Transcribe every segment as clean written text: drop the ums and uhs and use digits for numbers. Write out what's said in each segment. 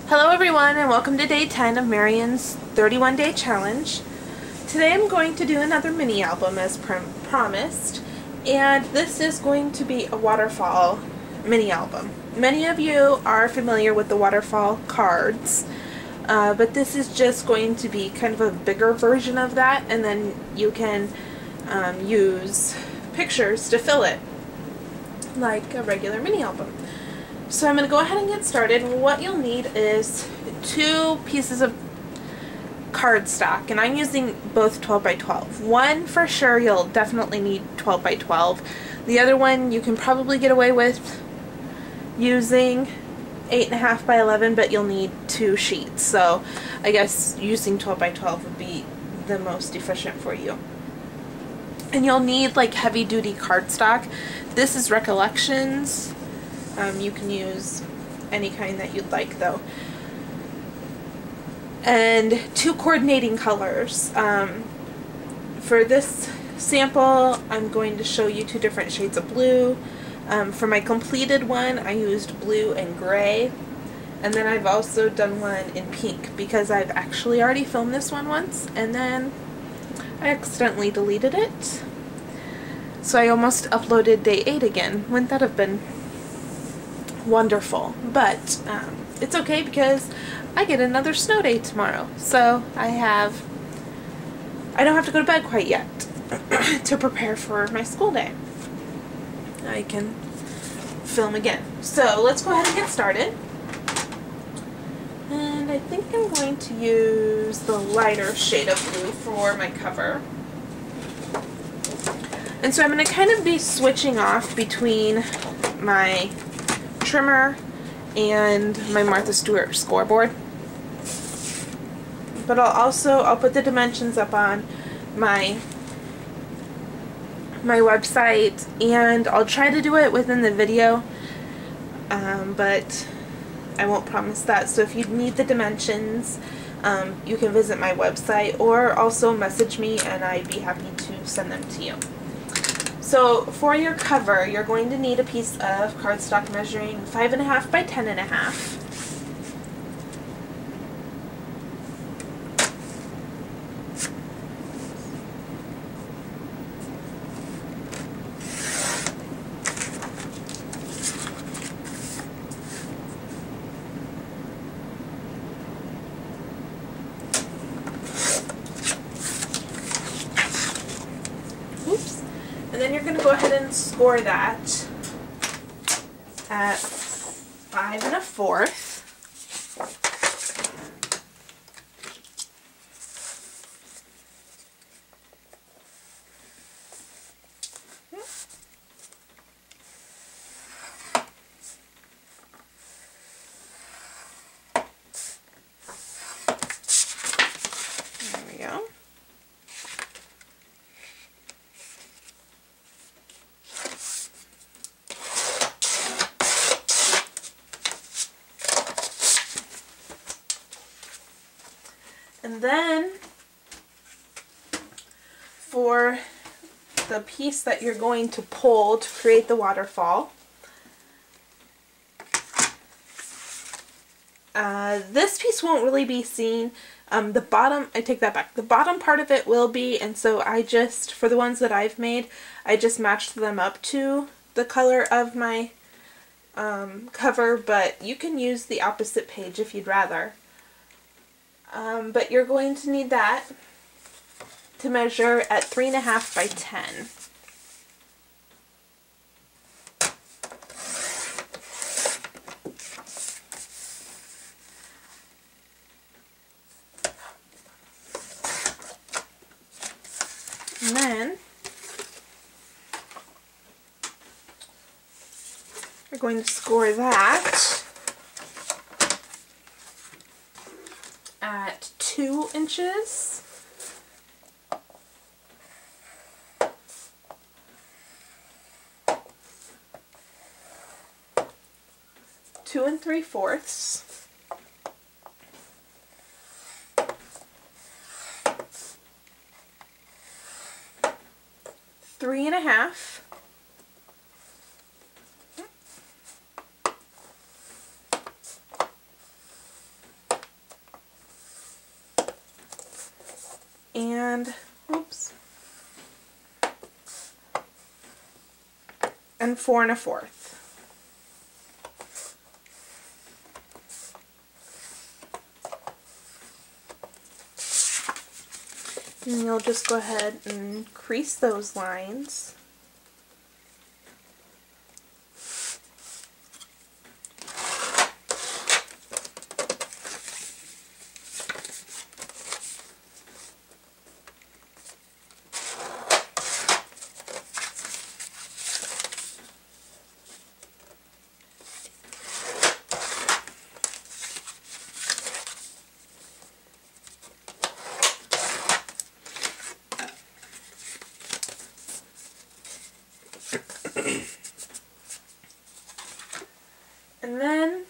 Hello everyone and welcome to day 10 of Marion's 31-day challenge. Today I'm going to do another mini album as promised, and this is going to be a Waterfall mini album. Many of you are familiar with the Waterfall cards, but this is just going to be kind of a bigger version of that, and then you can use pictures to fill it like a regular mini album. So I'm going to go ahead and get started. What you'll need is 2 pieces of cardstock, and I'm using both 12 by 12. One for sure you'll definitely need 12 by 12. The other one you can probably get away with using 8.5 by 11, but you'll need 2 sheets. So I guess using 12 by 12 would be the most efficient for you. And you'll need like heavy duty cardstock. This is Recollections. You can use any kind that you'd like though. And 2 coordinating colors. For this sample I'm going to show you 2 different shades of blue. For my completed one I used blue and gray, and then I've also done one in pink because I've actually already filmed this one once and then I accidentally deleted it. So I almost uploaded day 8 again. Wouldn't that have been wonderful? But it's okay because I get another snow day tomorrow, so I don't have to go to bed quite yet to prepare for my school day. I can film again. So let's go ahead and get started. And I think I'm going to use the lighter shade of blue for my cover. And so I'm going to kind of be switching off between my trimmer and my Martha Stewart scoreboard, but I'll put the dimensions up on my website, and I'll try to do it within the video, but I won't promise that. So if you need the dimensions, you can visit my website or also message me and I'd be happy to send them to you. So for your cover, you're going to need a piece of cardstock measuring 5.5 by 10.5. And then you're going to go ahead and score that at 5 1/4. There we go. And then for the piece that you're going to pull to create the waterfall, this piece won't really be seen. The bottom, I take that back, the bottom part of it will be, and so I just, for the ones that I've made, I just matched them up to the color of my cover, but you can use the opposite page if you'd rather. But you're going to need that to measure at 3.5 by 10. And then you're going to score that at 2 inches. Two and 3/4. 3.5. and, oops, and 4 1/4. And you'll just go ahead and crease those lines. And then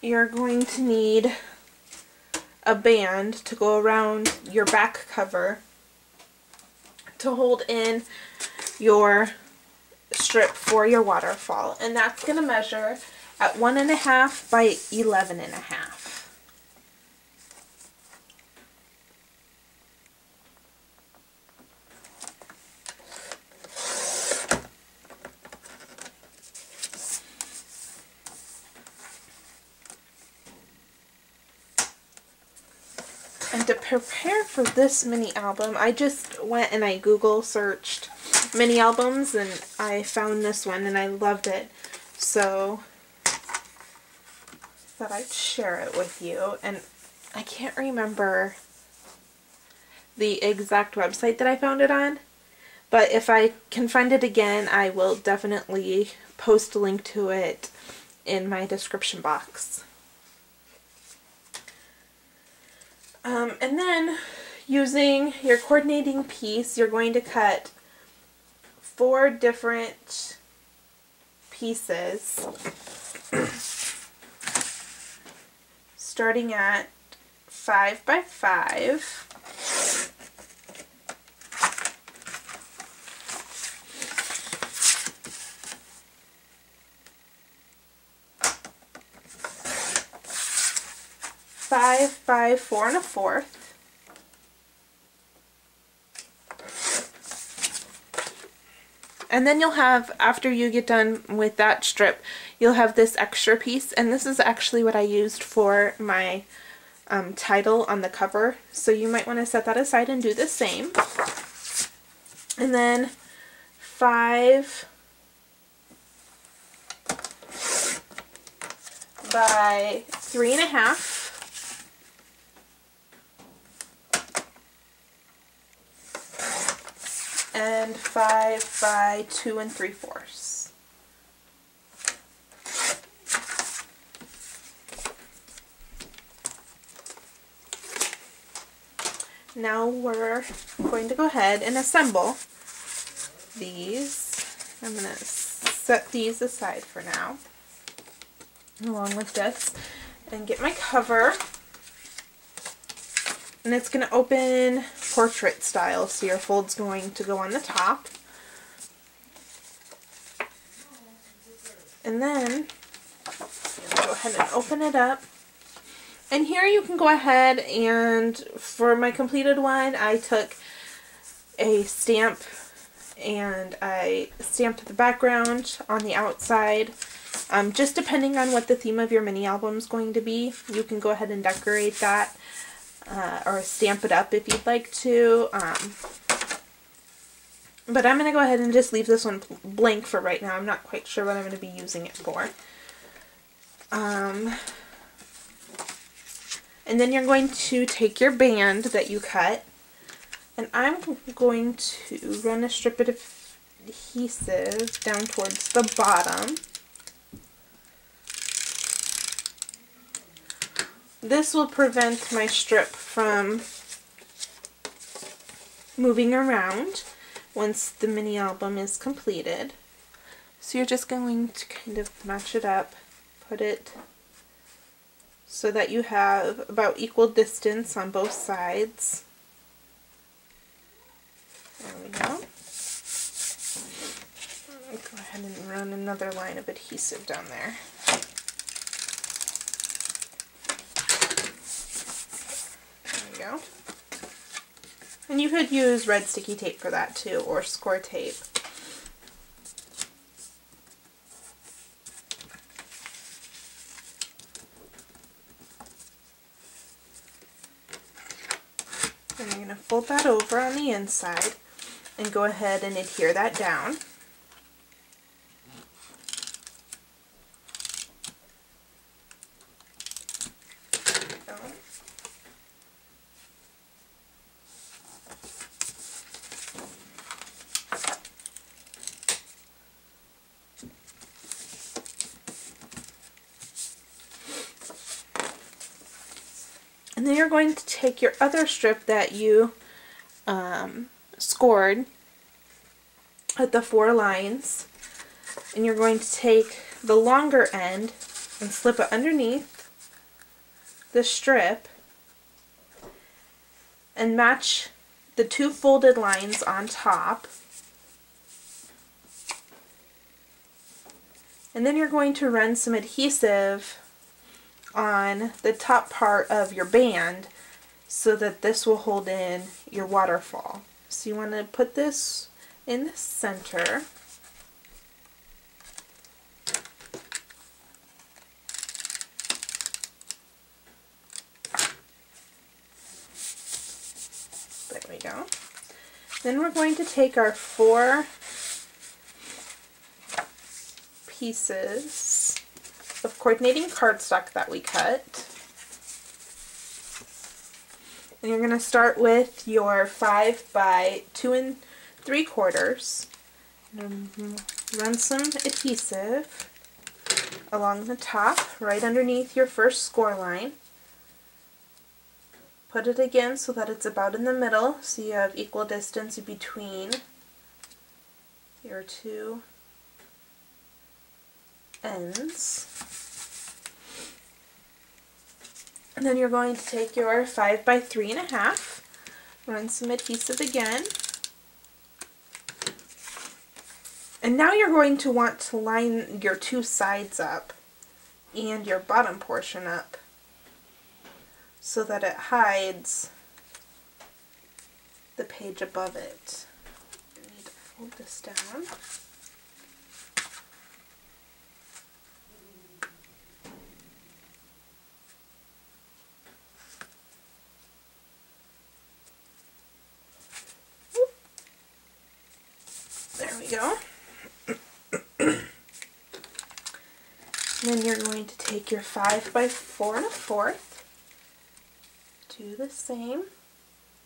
you're going to need a band to go around your back cover to hold in your strip for your waterfall, and that's going to measure at 1.5 by 11.5. And to prepare for this mini album, I just went and I Google searched mini albums and I found this one and I loved it. So thought I'd share it with you. And I can't remember the exact website that I found it on, but if I can find it again, I will definitely post a link to it in my description box. And then using your coordinating piece, you're going to cut 4 different pieces, starting at 5 by 5. By 4 1/4. And then you'll have, after you get done with that strip, you'll have this extra piece, and this is actually what I used for my title on the cover, so you might want to set that aside and do the same. And then 5 by 3 1/2. And 5 by 2 3/4. Now we're going to go ahead and assemble these. I'm going to set these aside for now, along with this, and get my cover. And it's going to open portrait style, so your fold's going to go on the top. And then go ahead and open it up. And here you can go ahead and, for my completed one, I took a stamp and I stamped the background on the outside. Just depending on what the theme of your mini album is going to be, you can go ahead and decorate that. Or stamp it up if you'd like to. But I'm going to go ahead and just leave this one blank for right now. I'm not quite sure what I'm going to be using it for. And then you're going to take your band that you cut, and I'm going to run a strip of adhesive down towards the bottom. This will prevent my strip from moving around once the mini album is completed. So you're just going to kind of match it up, put it so that you have about equal distance on both sides. There we go. Go ahead and run another line of adhesive down there. we go. And you could use red sticky tape for that too, or score tape. And you're going to fold that over on the inside and go ahead and adhere that down. And then you're going to take your other strip that you scored at the 4 lines, and you're going to take the longer end and slip it underneath the strip and match the 2 folded lines on top. And then you're going to run some adhesive on the top part of your band so that this will hold in your waterfall. So you want to put this in the center. There we go. Then we're going to take our 4 pieces of coordinating cardstock that we cut. And you're going to start with your 5 by 2 3/4. Run some adhesive along the top, right underneath your first score line. Put it again so that it's about in the middle, so you have equal distance between your 2 ends. And then you're going to take your 5 by 3.5, run some adhesive again. And now you're going to want to line your 2 sides up and your bottom portion up so that it hides the page above it. I need to fold this down. There we go. And then you're going to take your 5 by 4 1/4, do the same,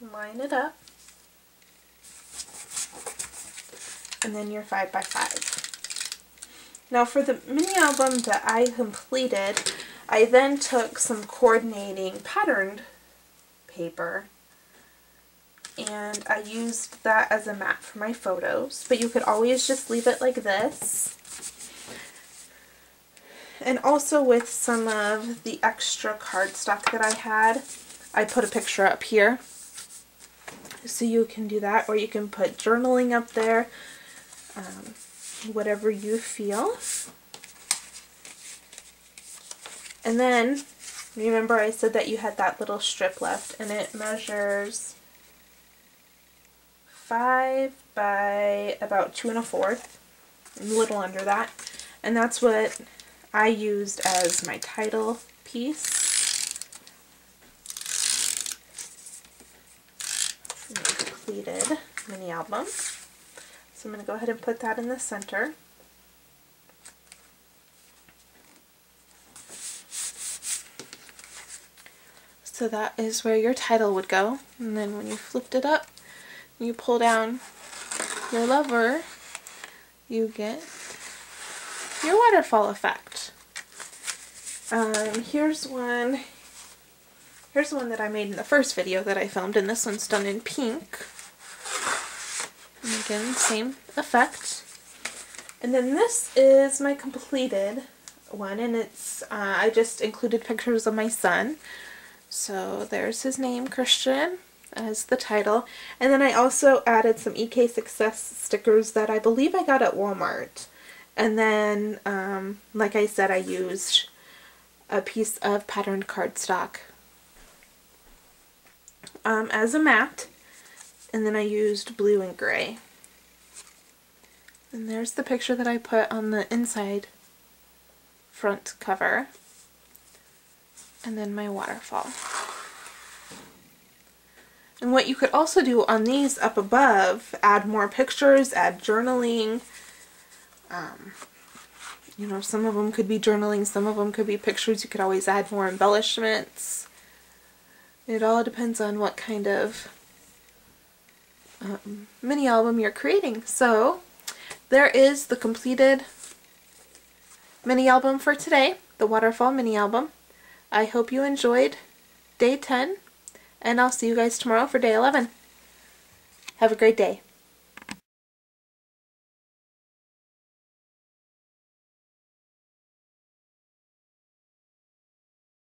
line it up, and then your 5 by 5. Now for the mini album that I completed, I then took some coordinating patterned paper and I used that as a mat for my photos, but you could always just leave it like this. And also with some of the extra cardstock that I had, I put a picture up here. So you can do that, or you can put journaling up there, whatever you feel. And then, remember I said that you had that little strip left, and it measures 5 by about 2 1/4, a little under that. And that's what I used as my title piece. My completed mini album. So I'm going to go ahead and put that in the center. So that is where your title would go. And then when you flipped it up, you pull down your lever, you get your waterfall effect. Here's one that I made in the first video that I filmed, and this one's done in pink. And again, same effect. And then this is my completed one, and it's I just included pictures of my son. So there's his name, Christian, as the title. And then I also added some EK Success stickers that I believe I got at Walmart. And then, like I said, I used a piece of patterned cardstock as a matte, and then I used blue and gray. And there's the picture that I put on the inside front cover, and then my waterfall. And what you could also do on these up above, add more pictures, add journaling. You know, some of them could be journaling, some of them could be pictures. You could always add more embellishments. It all depends on what kind of mini album you're creating. So there is the completed mini album for today, the Waterfall mini album. I hope you enjoyed day 10, and I'll see you guys tomorrow for day 11. Have a great day.